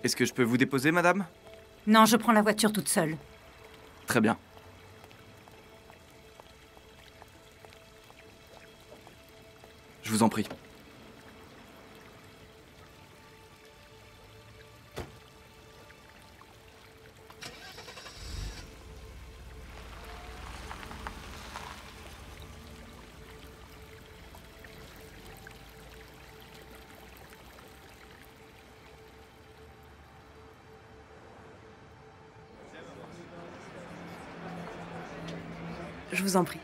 Est-ce que je peux vous déposer, madame? Non, je prends la voiture toute seule. Très bien. Je vous en prie. Je vous en prie.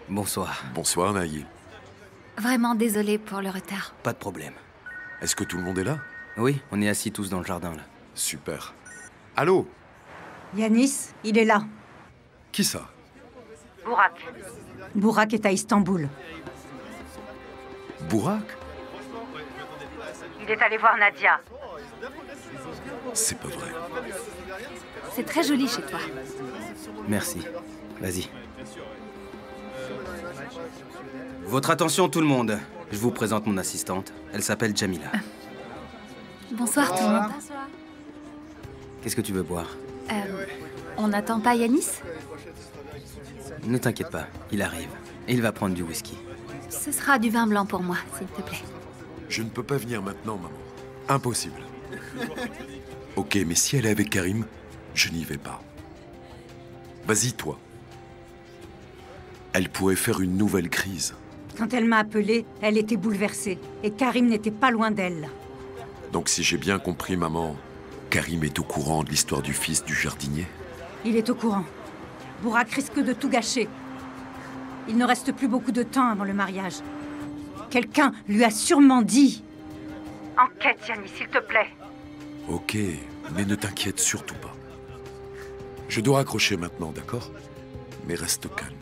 Bonsoir. Bonsoir, Naïl. Vraiment désolée pour le retard. Pas de problème. Est-ce que tout le monde est là? Oui, on est assis tous dans le jardin, là. Super. Allô? Yanis, il est là. Qui ça? Burak. Burak est à Istanbul. Burak? Il est allé voir Nadia. C'est pas vrai. C'est très joli chez toi. Merci. Vas-y. Votre attention, tout le monde. Je vous présente mon assistante. Elle s'appelle Jamila. Bonsoir tout le monde. Qu'est-ce que tu veux boire? On n'attend pas Yanis? Ne t'inquiète pas, il arrive. Et il va prendre du whisky. Ce sera du vin blanc pour moi, s'il te plaît. Je ne peux pas venir maintenant, maman. Impossible. Ok, mais si elle est avec Karim, je n'y vais pas. Vas-y, toi. Elle pourrait faire une nouvelle crise. Quand elle m'a appelée, elle était bouleversée. Et Karim n'était pas loin d'elle. Donc si j'ai bien compris, maman, Karim est au courant de l'histoire du fils du jardinier? Il est au courant. Burak risque de tout gâcher. Il ne reste plus beaucoup de temps avant le mariage. Quelqu'un lui a sûrement dit... Enquête, Yanis, s'il te plaît. Ok, mais ne t'inquiète surtout pas. Je dois raccrocher maintenant, d'accord? Mais reste calme.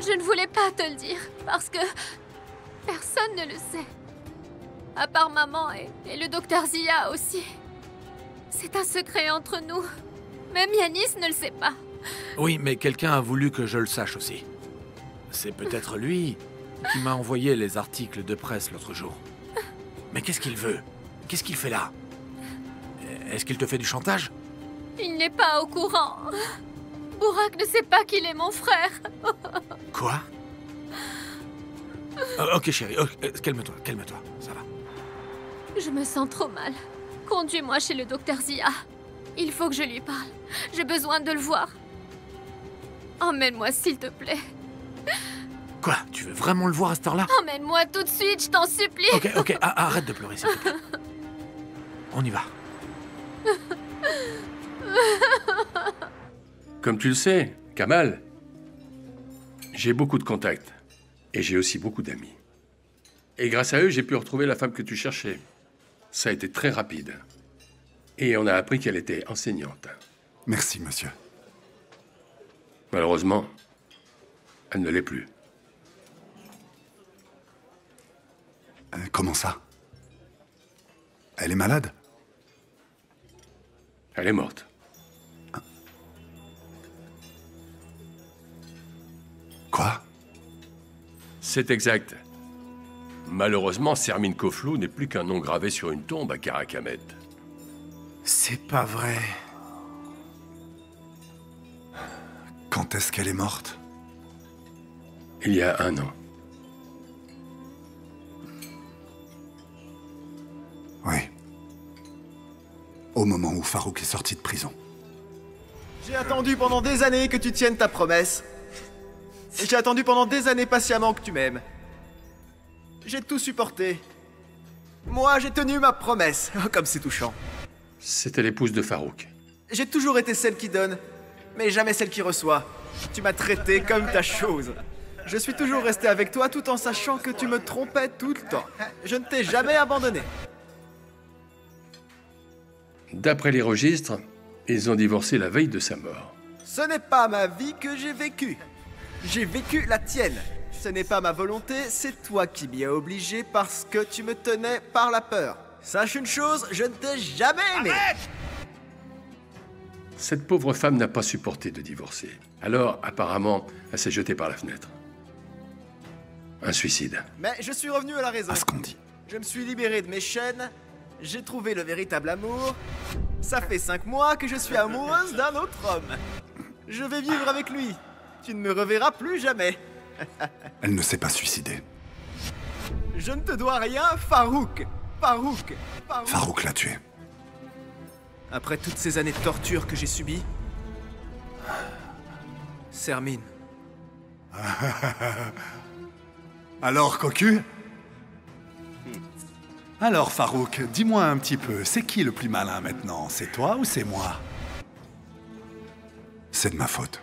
Je ne voulais pas te le dire, parce que personne ne le sait. À part maman et le docteur Zia aussi. C'est un secret entre nous. Même Yanis ne le sait pas. Oui, mais quelqu'un a voulu que je le sache aussi. C'est peut-être lui qui m'a envoyé les articles de presse l'autre jour. Mais qu'est-ce qu'il veut? Qu'est-ce qu'il fait là? Est-ce qu'il te fait du chantage? Il n'est pas au courant. Burak ne sait pas qu'il est mon frère. Quoi? Ok, chérie, calme-toi, calme-toi, ça va. Je me sens trop mal. Conduis-moi chez le docteur Zia. Il faut que je lui parle. J'ai besoin de le voir. Emmène-moi, s'il te plaît. Quoi? Tu veux vraiment le voir à cette heure-là? Emmène-moi tout de suite, je t'en supplie. Ok, arrête de pleurer, s'il te plaît. On y va. Comme tu le sais, Kamal, j'ai beaucoup de contacts. Et j'ai aussi beaucoup d'amis. Et grâce à eux, j'ai pu retrouver la femme que tu cherchais. Ça a été très rapide. Et on a appris qu'elle était enseignante. Merci, monsieur. Malheureusement, elle ne l'est plus. Comment ça? Elle est malade? Elle est morte. Quoi? C'est exact. Malheureusement, Sermine Koflou n'est plus qu'un nom gravé sur une tombe à Karacamet. C'est pas vrai. Quand est-ce qu'elle est morte? Il y a 1 an. Oui. Au moment où Farouk est sorti de prison. J'ai attendu pendant des années que tu tiennes ta promesse. Et j'ai attendu pendant des années patiemment que tu m'aimes. J'ai tout supporté. Moi, j'ai tenu ma promesse. Oh, comme c'est touchant. C'était l'épouse de Farouk. J'ai toujours été celle qui donne, mais jamais celle qui reçoit. Tu m'as traité comme ta chose. Je suis toujours resté avec toi tout en sachant que tu me trompais tout le temps. Je ne t'ai jamais abandonné. D'après les registres, ils ont divorcé la veille de sa mort. Ce n'est pas ma vie que j'ai vécue. J'ai vécu la tienne. Ce n'est pas ma volonté, c'est toi qui m'y as obligé parce que tu me tenais par la peur. Sache une chose, je ne t'ai jamais aimé. Cette pauvre femme n'a pas supporté de divorcer. Alors, apparemment, elle s'est jetée par la fenêtre. Un suicide. Mais je suis revenu à la raison. À ce qu'on dit. Je me suis libéré de mes chaînes, j'ai trouvé le véritable amour. Ça fait 5 mois que je suis amoureuse d'un autre homme. Je vais vivre avec lui. Tu ne me reverras plus jamais. Elle ne s'est pas suicidée. Je ne te dois rien, Farouk. Farouk. Farouk l'a tuée. Après toutes ces années de torture que j'ai subies, Sermine. Alors, cocu? Alors, Farouk, dis-moi un petit peu, c'est qui le plus malin maintenant? C'est toi ou c'est moi? C'est de ma faute.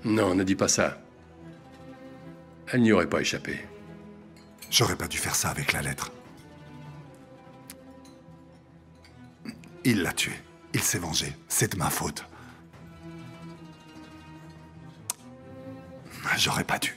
Non, ne dis pas ça. Elle n'y aurait pas échappé. J'aurais pas dû faire ça avec la lettre. Il l'a tuée. Il s'est vengé. C'est de ma faute. J'aurais pas dû.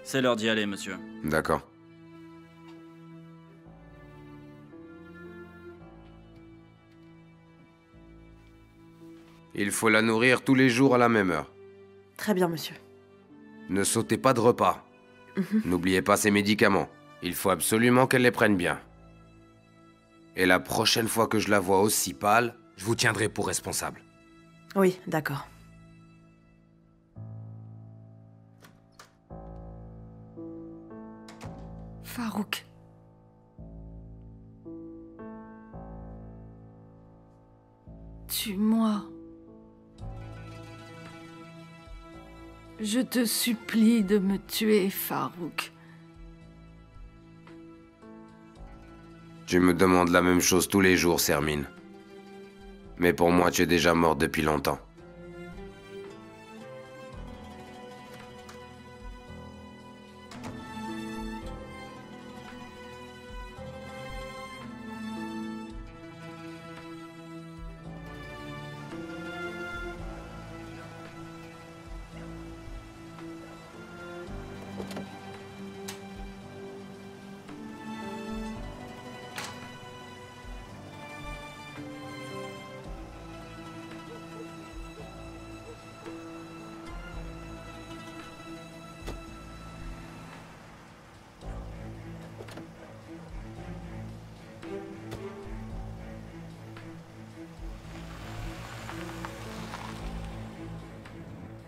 C'est l'heure d'y aller, monsieur. D'accord. Il faut la nourrir tous les jours à la même heure. Très bien, monsieur. Ne sautez pas de repas. N'oubliez pas ses médicaments. Il faut absolument qu'elle les prenne bien. Et la prochaine fois que je la vois aussi pâle, je vous tiendrai pour responsable. Oui, d'accord. Farouk. Tue-moi. Je te supplie de me tuer, Farouk. Tu me demandes la même chose tous les jours, Sermine. Mais pour moi, tu es déjà morte depuis longtemps.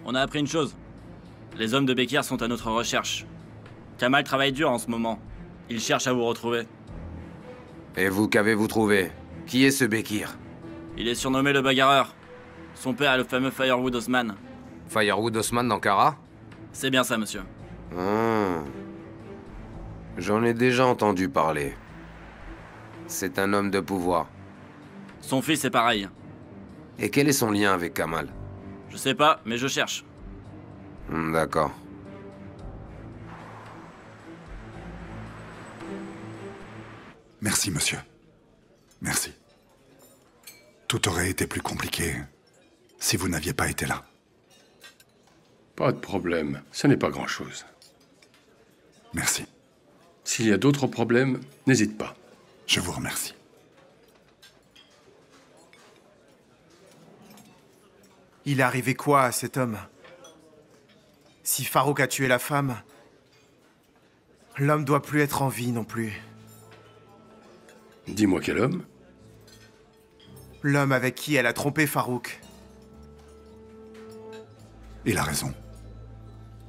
On a appris une chose. Les hommes de Bekir sont à notre recherche. Kamal travaille dur en ce moment. Il cherche à vous retrouver. Et vous, qu'avez-vous trouvé? Qui est ce Bekir? Il est surnommé le bagarreur. Son père est le fameux Firewood Osman. Firewood Osman d'Ankara? C'est bien ça, monsieur. J'en ai déjà entendu parler. C'est un homme de pouvoir. Son fils est pareil. Et quel est son lien avec Kamal? Je sais pas, mais je cherche. D'accord. Merci, monsieur. Merci. Tout aurait été plus compliqué si vous n'aviez pas été là. Pas de problème, ce n'est pas grand-chose. Merci. S'il y a d'autres problèmes, n'hésite pas. Je vous remercie. Il est arrivé quoi à cet homme? Si Farouk a tué la femme, l'homme doit plus être en vie non plus. Dis-moi quel homme? L'homme avec qui elle a trompé Farouk. Il a raison.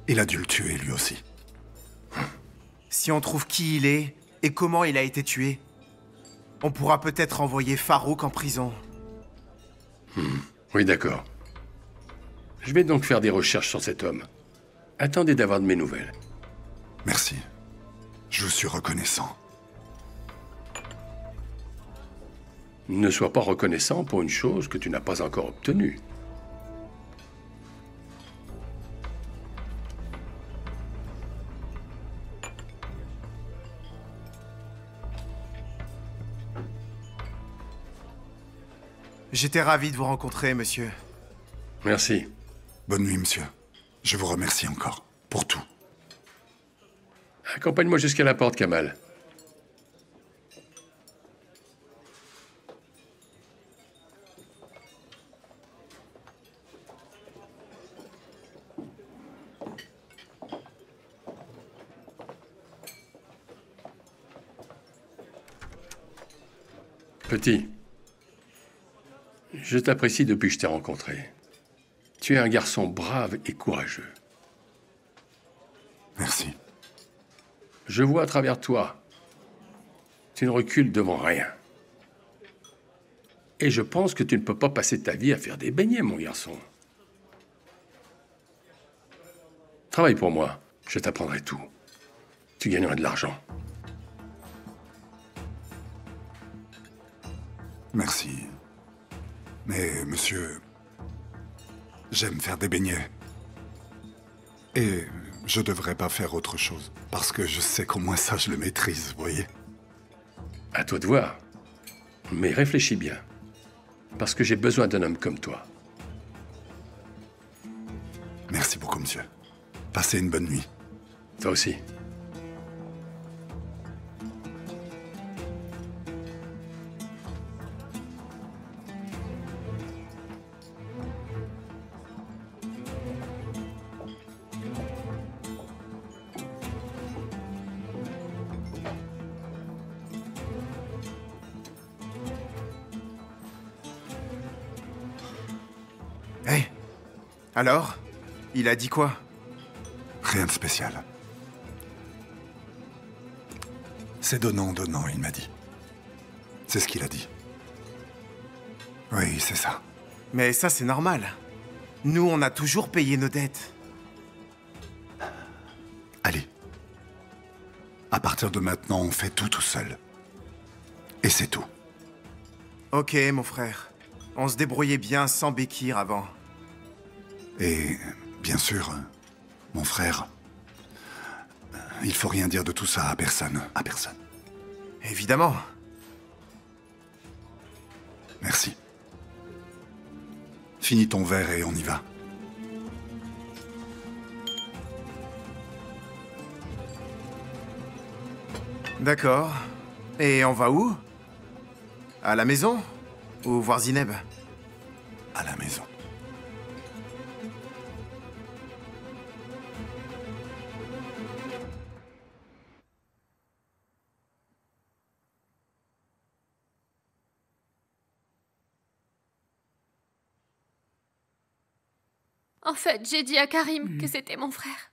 Il a dû le tuer lui aussi. Si on trouve qui il est et comment il a été tué, on pourra peut-être envoyer Farouk en prison. Oui, d'accord. Je vais donc faire des recherches sur cet homme. Attendez d'avoir de mes nouvelles. Merci. Je vous suis reconnaissant. Ne sois pas reconnaissant pour une chose que tu n'as pas encore obtenue. J'étais ravi de vous rencontrer, monsieur. Merci. Bonne nuit, monsieur. Je vous remercie encore pour tout. Accompagne-moi jusqu'à la porte, Kamal. Petit, je t'apprécie depuis que je t'ai rencontré. Tu es un garçon brave et courageux. Merci. Je vois à travers toi. Tu ne recules devant rien. Et je pense que tu ne peux pas passer ta vie à faire des beignets, mon garçon. Travaille pour moi, je t'apprendrai tout. Tu gagneras de l'argent. Merci. Mais, monsieur, j'aime faire des beignets. Et je devrais pas faire autre chose. Parce que je sais qu'au moins ça, je le maîtrise, vous voyez. À toi de voir. Mais réfléchis bien. Parce que j'ai besoin d'un homme comme toi. Merci beaucoup, monsieur. Passez une bonne nuit. Toi aussi. Hé, alors, il a dit quoi? Rien de spécial. C'est donnant, il m'a dit. C'est ce qu'il a dit. Oui, c'est ça. Mais ça, c'est normal. Nous, on a toujours payé nos dettes. Allez. À partir de maintenant, on fait tout seul. Et c'est tout. Ok, mon frère. On se débrouillait bien sans Bekir avant. Et, bien sûr, mon frère, il faut rien dire de tout ça à personne. À personne. Évidemment. Merci. Finis ton verre et on y va. D'accord. Et on va où? À la maison? Ou voir Zineb? À la maison. En fait, j'ai dit à Karim que c'était mon frère.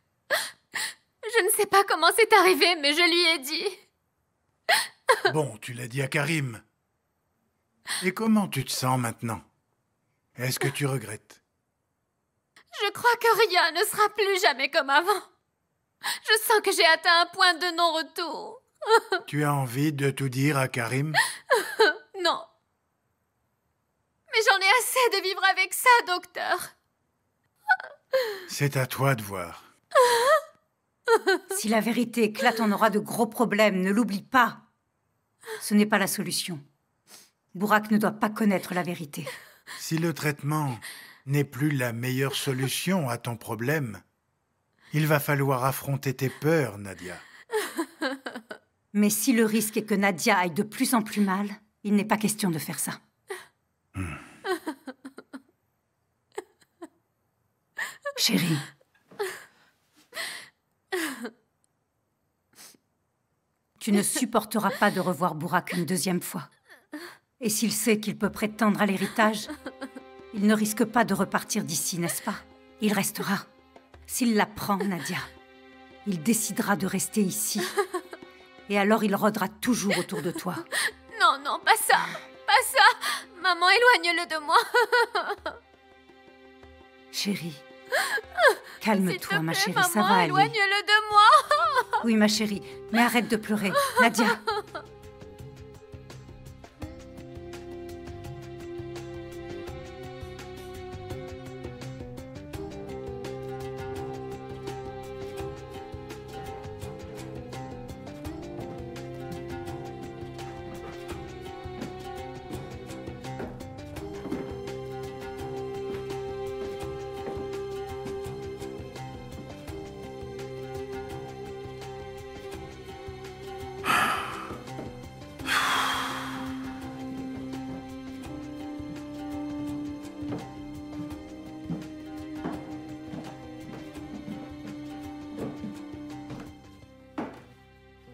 Je ne sais pas comment c'est arrivé, mais je lui ai dit. Bon, tu l'as dit à Karim. Et comment tu te sens maintenant? Est-ce que tu regrettes? Je crois que rien ne sera plus jamais comme avant. Je sens que j'ai atteint un point de non-retour. Tu as envie de tout dire à Karim? Non. Mais j'en ai assez de vivre avec ça, docteur. C'est à toi de voir. Si la vérité éclate, on aura de gros problèmes, ne l'oublie pas. Ce n'est pas la solution. Bourak ne doit pas connaître la vérité. Si le traitement n'est plus la meilleure solution à ton problème, il va falloir affronter tes peurs, Nadia. Mais si le risque est que Nadia aille de plus en plus mal, il n'est pas question de faire ça. Chérie. Tu ne supporteras pas de revoir Bourak une deuxième fois. Et s'il sait qu'il peut prétendre à l'héritage, il ne risque pas de repartir d'ici, n'est-ce pas? Il restera. S'il l'apprend, Nadia, il décidera de rester ici. Et alors il rôdera toujours autour de toi. Non, non, pas ça. Pas ça. Maman, éloigne-le de moi. Chérie, calme-toi, ma chérie, maman, ça va aller. Éloigne-le de moi. Oui, ma chérie, mais arrête de pleurer. Nadia.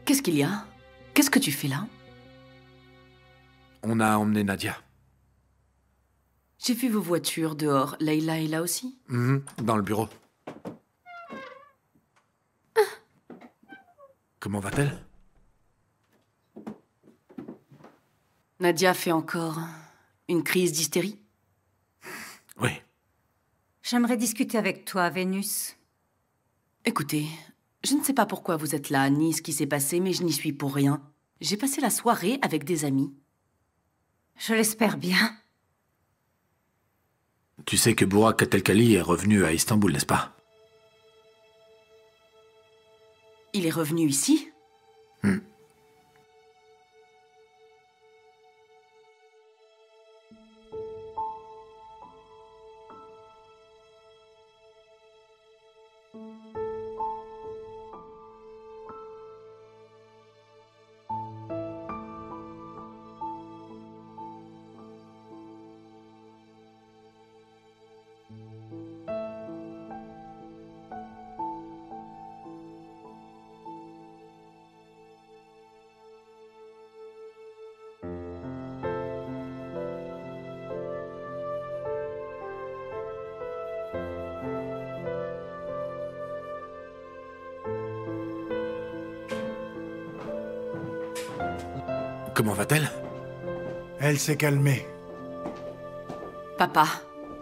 Qu'est-ce qu'il y a? Qu'est-ce que tu fais là? On a emmené Nadia. J'ai vu vos voitures dehors. Leïla est là aussi? Dans le bureau. Comment va-t-elle? Nadia fait encore une crise d'hystérie? Oui. J'aimerais discuter avec toi, Vénus. Écoutez, je ne sais pas pourquoi vous êtes là, ni ce qui s'est passé, mais je n'y suis pour rien. J'ai passé la soirée avec des amis. Je l'espère bien. Tu sais que Burak Katelkali est revenu à Istanbul, n'est-ce pas? Il est revenu ici? Comment va-t-elle? Elle s'est calmée. Papa,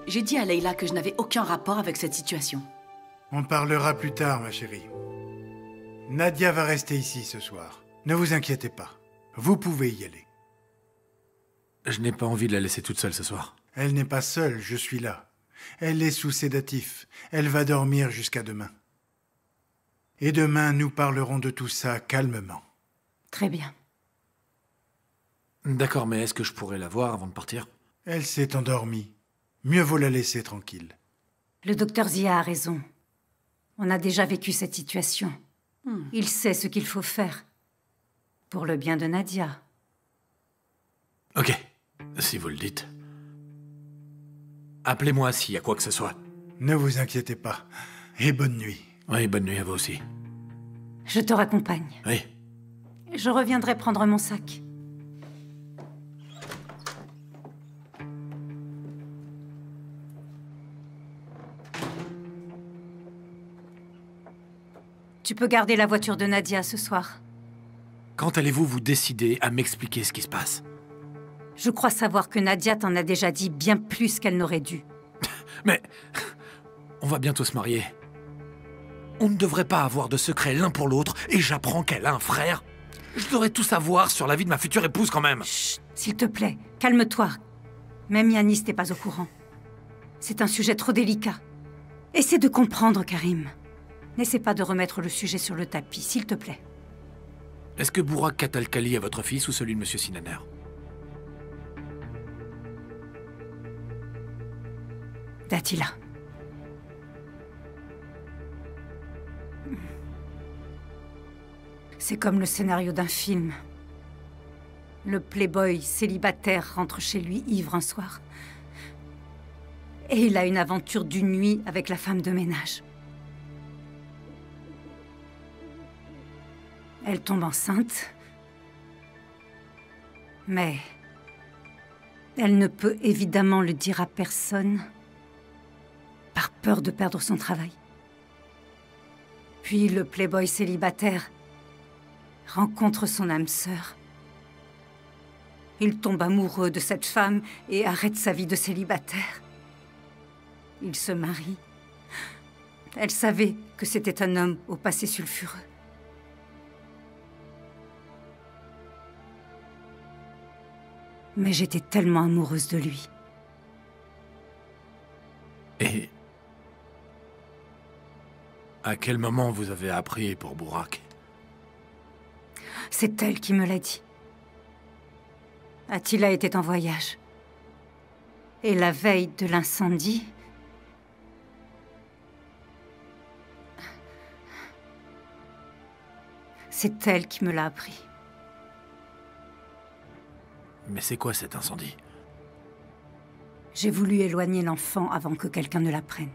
j'ai dit à Leïla que je n'avais aucun rapport avec cette situation. On parlera plus tard, ma chérie. Nadia va rester ici ce soir. Ne vous inquiétez pas. Vous pouvez y aller. Je n'ai pas envie de la laisser toute seule ce soir. Elle n'est pas seule, je suis là. Elle est sous sédatif. Elle va dormir jusqu'à demain. Et demain, nous parlerons de tout ça calmement. Très bien. D'accord, mais est-ce que je pourrais la voir avant de partir? Elle s'est endormie. Mieux vaut la laisser tranquille. Le docteur Zia a raison. On a déjà vécu cette situation. Il sait ce qu'il faut faire. Pour le bien de Nadia. Ok, si vous le dites. Appelez-moi s'il y a quoi que ce soit. Ne vous inquiétez pas. Et bonne nuit. Oui, bonne nuit à vous aussi. Je te raccompagne. Oui. Je reviendrai prendre mon sac. Tu peux garder la voiture de Nadia ce soir. Quand allez-vous vous décider à m'expliquer ce qui se passe? Je crois savoir que Nadia t'en a déjà dit bien plus qu'elle n'aurait dû. Mais... on va bientôt se marier. On ne devrait pas avoir de secret l'un pour l'autre, et j'apprends qu'elle a un frère. Je devrais tout savoir sur la vie de ma future épouse quand même. Chut, s'il te plaît, calme-toi. Même Yanis n'est pas au courant. C'est un sujet trop délicat. Essaie de comprendre, Karim. N'essaie pas de remettre le sujet sur le tapis, s'il te plaît. Est-ce que Burak Katelkali est votre fils ou celui de Monsieur Sinaner? D'Attila. C'est comme le scénario d'un film. Le playboy célibataire rentre chez lui ivre un soir. Et il a une aventure d'une nuit avec la femme de ménage. Elle tombe enceinte. Mais... elle ne peut évidemment le dire à personne, par peur de perdre son travail. Puis le playboy célibataire rencontre son âme sœur. Il tombe amoureux de cette femme et arrête sa vie de célibataire. Il se marie. Elle savait que c'était un homme au passé sulfureux. Mais j'étais tellement amoureuse de lui. Et... à quel moment vous avez appris pour Bourak? C'est elle qui me l'a dit. Attila était en voyage. Et la veille de l'incendie... c'est elle qui me l'a appris. Mais c'est quoi cet incendie? J'ai voulu éloigner l'enfant avant que quelqu'un ne la prenne.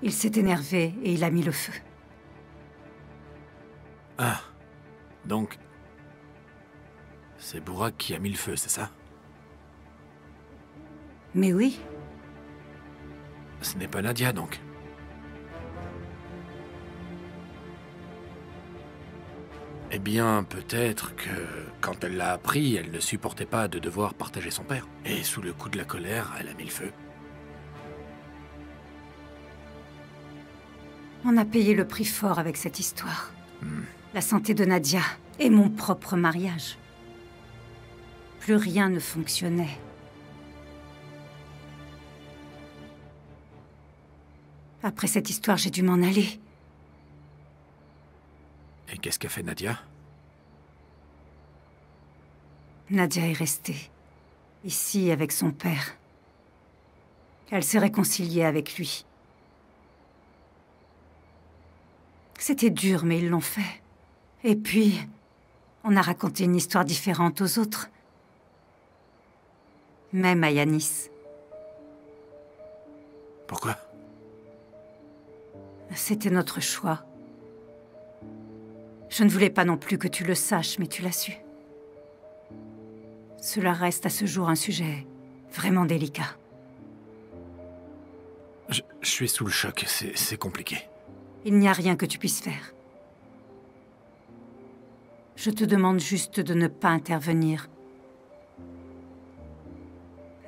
Il s'est énervé et il a mis le feu. Ah, donc... c'est Bourak qui a mis le feu, c'est ça? Mais oui. Ce n'est pas Nadia, donc? Eh bien, peut-être que, quand elle l'a appris, elle ne supportait pas de devoir partager son père. Et sous le coup de la colère, elle a mis le feu. On a payé le prix fort avec cette histoire. La santé de Nadia et mon propre mariage. Plus rien ne fonctionnait. Après cette histoire, j'ai dû m'en aller. Et qu'est-ce qu'a fait Nadia? Nadia est restée, ici avec son père. Elle s'est réconciliée avec lui. C'était dur, mais ils l'ont fait. Et puis, on a raconté une histoire différente aux autres. Même à Yanis. Pourquoi? C'était notre choix. Je ne voulais pas non plus que tu le saches, mais tu l'as su. Cela reste à ce jour un sujet vraiment délicat. Je suis sous le choc, c'est compliqué. Il n'y a rien que tu puisses faire. Je te demande juste de ne pas intervenir.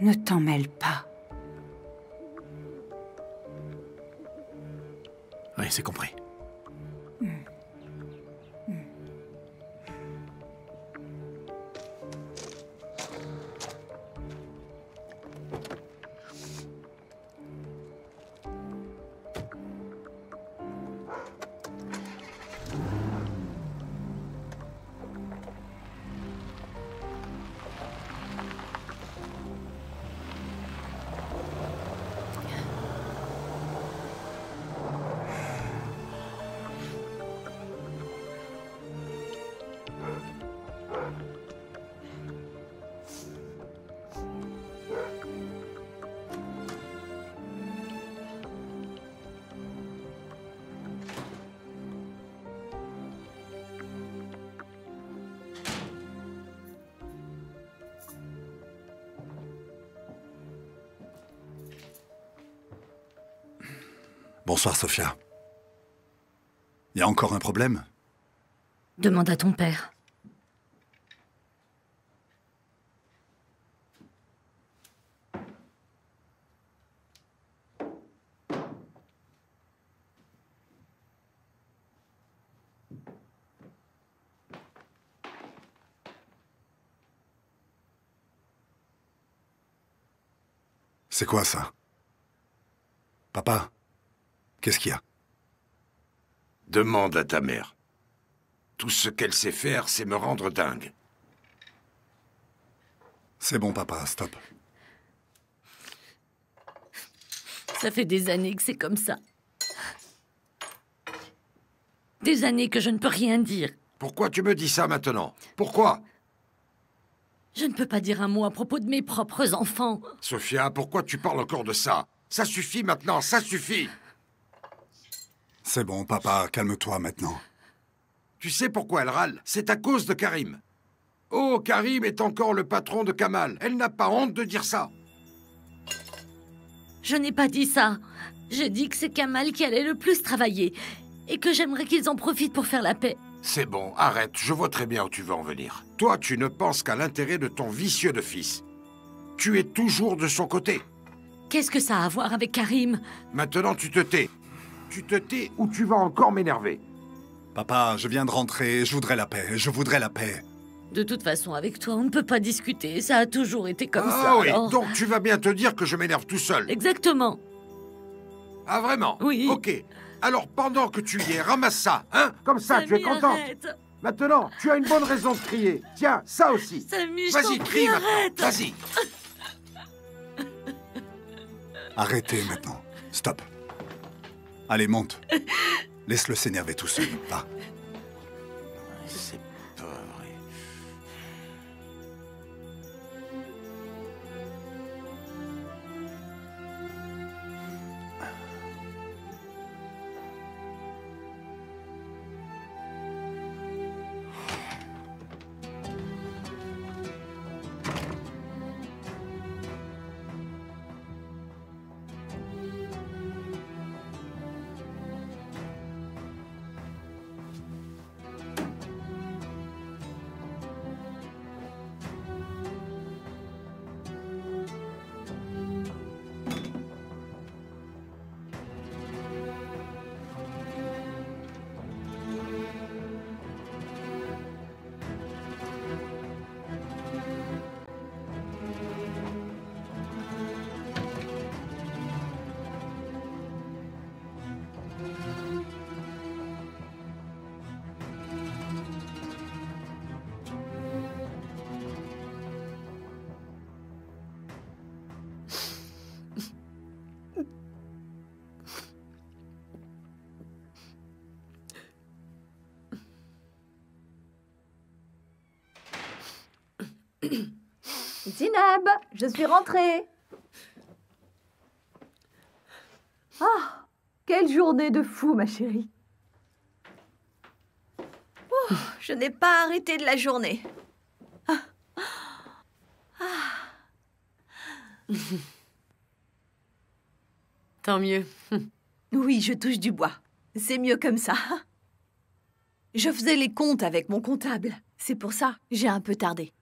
Ne t'en mêle pas. Oui, c'est compris. Bonsoir, Sophia. Il y a encore un problème? Demande à ton père. C'est quoi ça? Papa? Qu'est-ce qu'il y a? Demande à ta mère. Tout ce qu'elle sait faire, c'est me rendre dingue. C'est bon, papa, stop. Ça fait des années que c'est comme ça. Des années que je ne peux rien dire. Pourquoi tu me dis ça maintenant? Pourquoi? Je ne peux pas dire un mot à propos de mes propres enfants. Sophia, pourquoi tu parles encore de ça? Ça suffit maintenant, ça suffit! C'est bon, papa, calme-toi maintenant. Tu sais pourquoi elle râle? C'est à cause de Karim. Oh, Karim est encore le patron de Kamal. Elle n'a pas honte de dire ça. Je n'ai pas dit ça. J'ai dit que c'est Kamal qui allait le plus travailler et que j'aimerais qu'ils en profitent pour faire la paix. C'est bon, arrête, je vois très bien où tu veux en venir. Toi, tu ne penses qu'à l'intérêt de ton vicieux de fils. Tu es toujours de son côté. Qu'est-ce que ça a à voir avec Karim? Maintenant, tu te tais. Tu te tais ou tu vas encore m'énerver. Papa, je viens de rentrer, je voudrais la paix, je voudrais la paix. De toute façon, avec toi, on ne peut pas discuter. Ça a toujours été comme ça. Ah oui, alors... donc tu vas bien te dire que je m'énerve tout seul. Exactement. Ah vraiment? Oui. Ok. Alors pendant que tu y es, ramasse ça, hein? Comme ça, tu es contente. Arrête. Maintenant, tu as une bonne raison de crier. Tiens, ça aussi. Samy, vas-y, crie maintenant. Arrête. Vas-y. Arrêtez maintenant. Stop. Allez, monte. Laisse-le s'énerver tout seul. Va. C'est pas vrai. Zineb, je suis rentrée. Ah, quelle journée de fou, ma chérie. Oh, je n'ai pas arrêté de la journée. Ah. Ah. Tant mieux. Oui, je touche du bois. C'est mieux comme ça. Je faisais les comptes avec mon comptable. C'est pour ça, j'ai un peu tardé.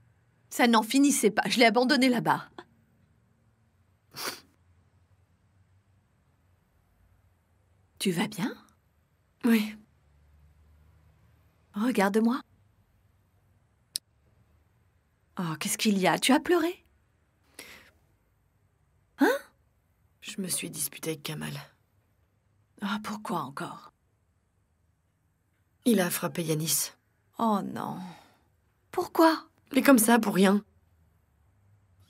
Ça n'en finissait pas, je l'ai abandonné là-bas. Tu vas bien? Oui. Regarde-moi. Oh, qu'est-ce qu'il y a? Tu as pleuré? Hein? Je me suis disputée avec Kamal. Ah, pourquoi encore? Il a frappé Yanis. Oh non. Pourquoi? Mais comme ça, pour rien.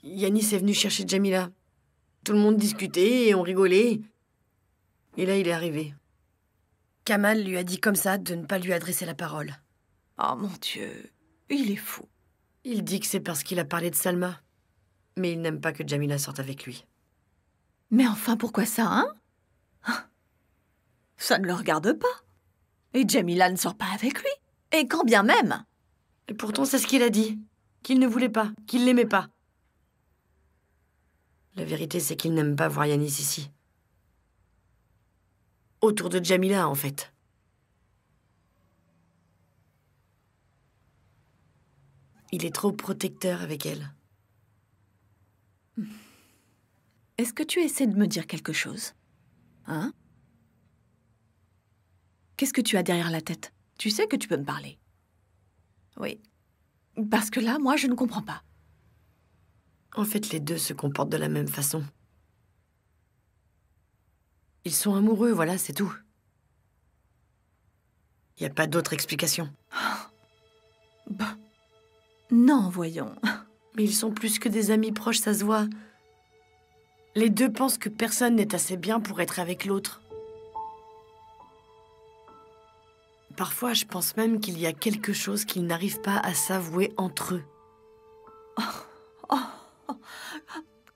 Yanis est venu chercher Jamila. Tout le monde discutait et on rigolait. Et là, il est arrivé. Kamal lui a dit comme ça de ne pas lui adresser la parole. Oh mon Dieu, il est fou. Il dit que c'est parce qu'il a parlé de Salma. Mais il n'aime pas que Jamila sorte avec lui. Mais enfin, pourquoi ça, hein? Ça ne le regarde pas. Et Jamila ne sort pas avec lui. Et quand bien même. Et pourtant, c'est ce qu'il a dit. Qu'il ne voulait pas, qu'il l'aimait pas. La vérité, c'est qu'il n'aime pas voir Yanis ici. Autour de Jamila, en fait. Il est trop protecteur avec elle. Est-ce que tu essaies de me dire quelque chose? Hein? Qu'est-ce que tu as derrière la tête? Tu sais que tu peux me parler. Oui. Parce que là, moi, je ne comprends pas. En fait, les deux se comportent de la même façon. Ils sont amoureux, voilà, c'est tout. Il n'y a pas d'autre explication. Bah. Non, voyons. Mais ils sont plus que des amis proches, ça se voit. Les deux pensent que personne n'est assez bien pour être avec l'autre. Parfois, je pense même qu'il y a quelque chose qu'ils n'arrivent pas à s'avouer entre eux.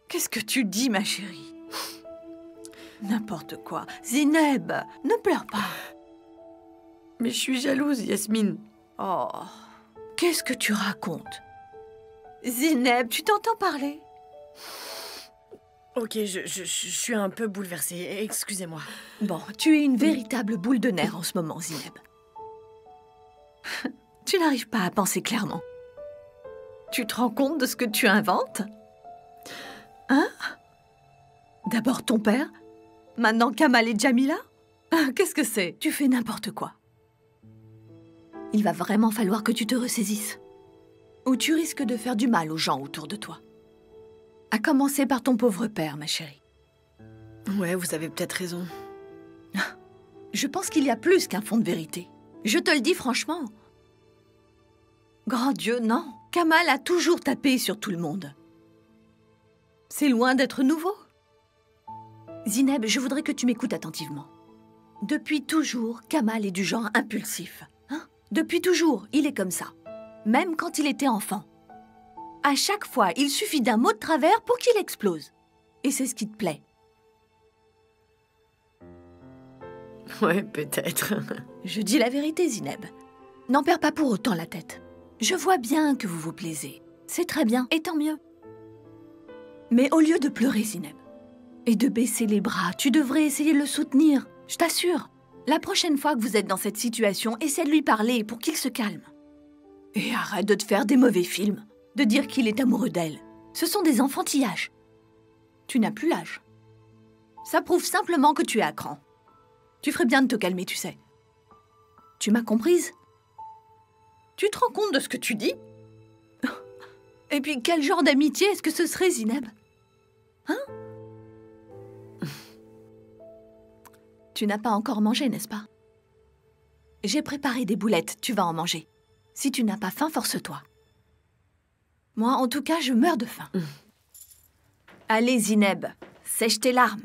Qu'est-ce que tu dis, ma chérie? N'importe quoi. Zineb, ne pleure pas. Mais je suis jalouse, Yasmine. Oh, qu'est-ce que tu racontes? Zineb, tu t'entends parler? Ok, je suis un peu bouleversée, excusez-moi. Bon, tu es une véritable boule de nerfs en ce moment, Zineb. Tu n'arrives pas à penser clairement. Tu te rends compte de ce que tu inventes? Hein? D'abord ton père, maintenant Kamal et Jamila? Qu'est-ce que c'est? Tu fais n'importe quoi. Il va vraiment falloir que tu te ressaisisses. Ou tu risques de faire du mal aux gens autour de toi. À commencer par ton pauvre père, ma chérie. Ouais, vous avez peut-être raison. Je pense qu'il y a plus qu'un fond de vérité. Je te le dis franchement. Grand Dieu, non. Kamal a toujours tapé sur tout le monde. C'est loin d'être nouveau. Zineb, je voudrais que tu m'écoutes attentivement. Depuis toujours, Kamal est du genre impulsif. Hein? Depuis toujours, il est comme ça. Même quand il était enfant. À chaque fois, il suffit d'un mot de travers pour qu'il explose. Et c'est ce qui te plaît. Ouais, peut-être. Je dis la vérité, Zineb. N'en perds pas pour autant la tête. Je vois bien que vous vous plaisez. C'est très bien, et tant mieux. Mais au lieu de pleurer, Zineb, et de baisser les bras, tu devrais essayer de le soutenir. Je t'assure. La prochaine fois que vous êtes dans cette situation, essaie de lui parler pour qu'il se calme. Et arrête de te faire des mauvais films, de dire qu'il est amoureux d'elle. Ce sont des enfantillages. Tu n'as plus l'âge. Ça prouve simplement que tu es à cran. Tu ferais bien de te calmer, tu sais. Tu m'as comprise? Tu te rends compte de ce que tu dis? Et puis, quel genre d'amitié est-ce que ce serait, Zineb? Hein? Tu n'as pas encore mangé, n'est-ce pas? J'ai préparé des boulettes, tu vas en manger. Si tu n'as pas faim, force-toi. Moi, en tout cas, je meurs de faim. Allez, Zineb, sèche tes larmes.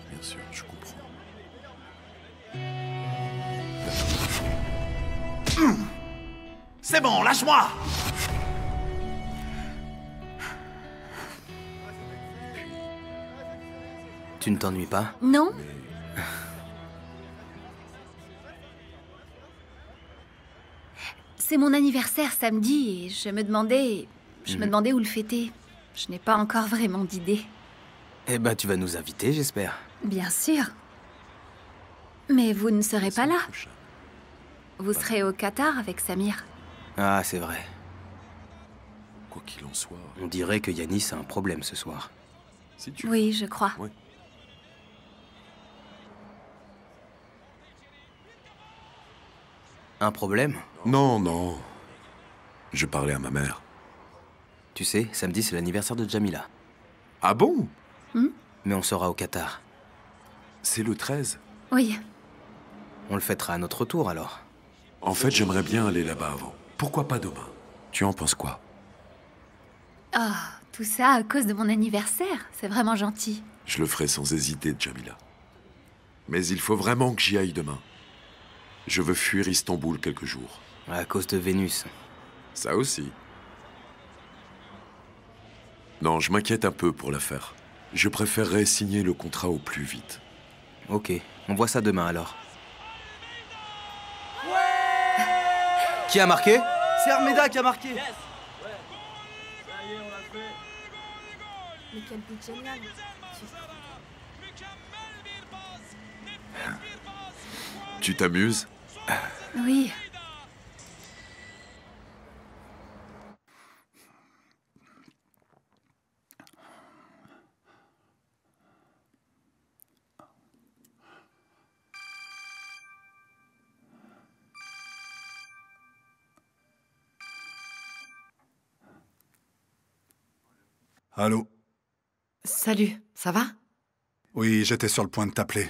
Bien sûr, je comprends. C'est bon, lâche-moi! Tu ne t'ennuies pas? Non. C'est mon anniversaire samedi et je me demandais où le fêter. Je n'ai pas encore vraiment d'idée. Eh ben, tu vas nous inviter, j'espère. Bien sûr. Mais vous ne serez pas là. Vous serez au Qatar avec Samir. Ah, c'est vrai. Quoi qu'il en soit... On dirait que Yanis a un problème ce soir. Si tu Oui, je crois. Ouais. Un problème? Non, non. Je parlais à ma mère. Tu sais, samedi, c'est l'anniversaire de Jamila. Ah bon? Mais on sera au Qatar. C'est le 13. Oui. On le fêtera à notre tour, alors. En fait, j'aimerais bien aller là-bas avant. Pourquoi pas demain? Tu en penses quoi? Ah, tout ça à cause de mon anniversaire. C'est vraiment gentil. Je le ferai sans hésiter, Jamila. Mais il faut vraiment que j'y aille demain. Je veux fuir Istanbul quelques jours. À cause de Vénus. Ça aussi. Non, je m'inquiète un peu pour l'affaire. Je préférerais signer le contrat au plus vite. Ok, on voit ça demain alors. Qui a marqué? C'est Armeda qui a marqué. Mais quel but génial. Tu t'amuses? Oui. Allô? Salut, ça va? Oui, j'étais sur le point de t'appeler.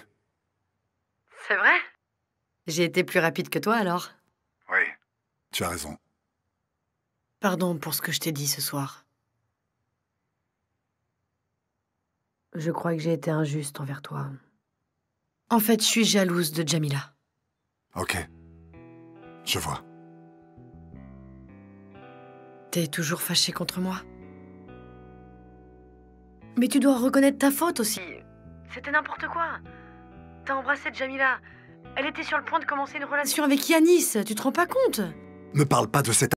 C'est vrai? J'ai été plus rapide que toi alors. Oui. Tu as raison. Pardon pour ce que je t'ai dit ce soir. Je crois que j'ai été injuste envers toi. En fait, je suis jalouse de Jamila. Ok. Je vois. T'es toujours fâché contre moi? Mais tu dois reconnaître ta faute aussi. C'était n'importe quoi. T'as embrassé Jamila. Elle était sur le point de commencer une relation avec Yanis. Tu te rends pas compte? Me parle pas de cette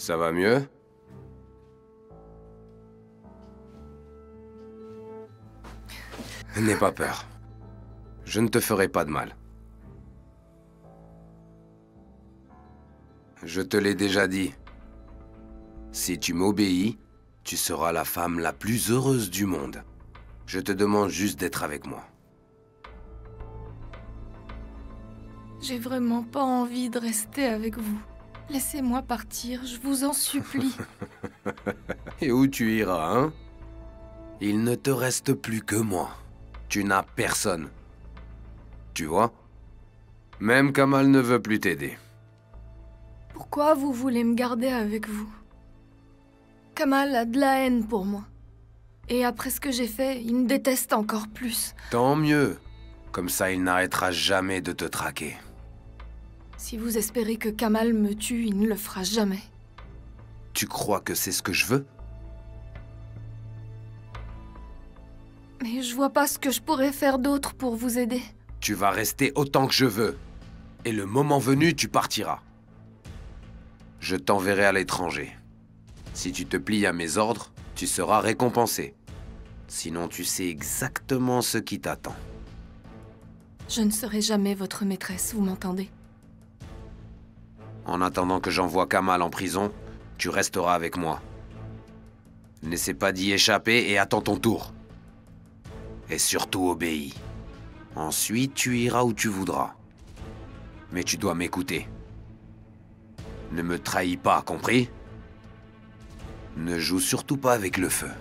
Ça va mieux? N'aie pas peur. Je ne te ferai pas de mal. Je te l'ai déjà dit. Si tu m'obéis, tu seras la femme la plus heureuse du monde. Je te demande juste d'être avec moi. J'ai vraiment pas envie de rester avec vous. Laissez-moi partir, je vous en supplie. Et où tu iras, hein? Il ne te reste plus que moi. Tu n'as personne. Tu vois? Même Kamal ne veut plus t'aider. Pourquoi vous voulez me garder avec vous? Kamal a de la haine pour moi. Et après ce que j'ai fait, il me déteste encore plus. Tant mieux. Comme ça, il n'arrêtera jamais de te traquer. Si vous espérez que Kamal me tue, il ne le fera jamais. Tu crois que c'est ce que je veux? Mais je vois pas ce que je pourrais faire d'autre pour vous aider. Tu vas rester autant que je veux. Et le moment venu, tu partiras. Je t'enverrai à l'étranger. Si tu te plies à mes ordres, tu seras récompensé. Sinon, tu sais exactement ce qui t'attend. Je ne serai jamais votre maîtresse, vous m'entendez? En attendant que j'envoie Kamal en prison, tu resteras avec moi. N'essaie pas d'y échapper et attends ton tour. Et surtout obéis. Ensuite, tu iras où tu voudras. Mais tu dois m'écouter. Ne me trahis pas, compris? Ne joue surtout pas avec le feu.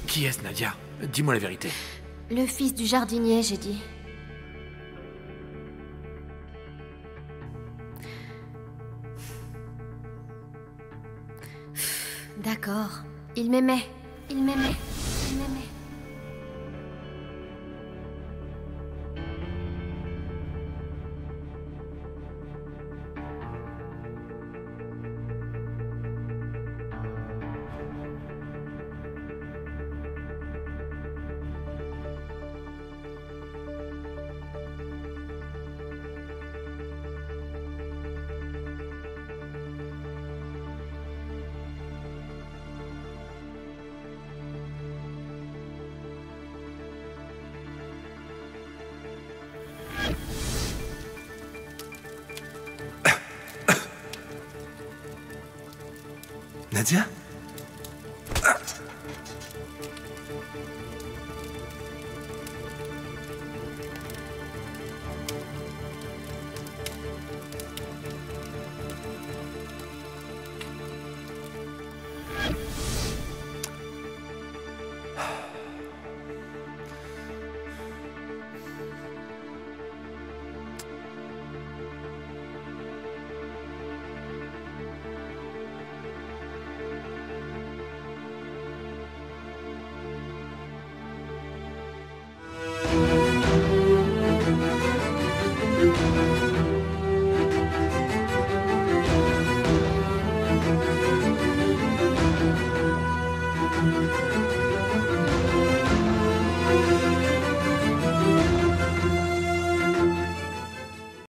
Qui est-ce, Nadia? Dis-moi la vérité. Le fils du jardinier, j'ai dit. D'accord. Il m'aimait. Il m'aimait. Il m'aimait. Nadia?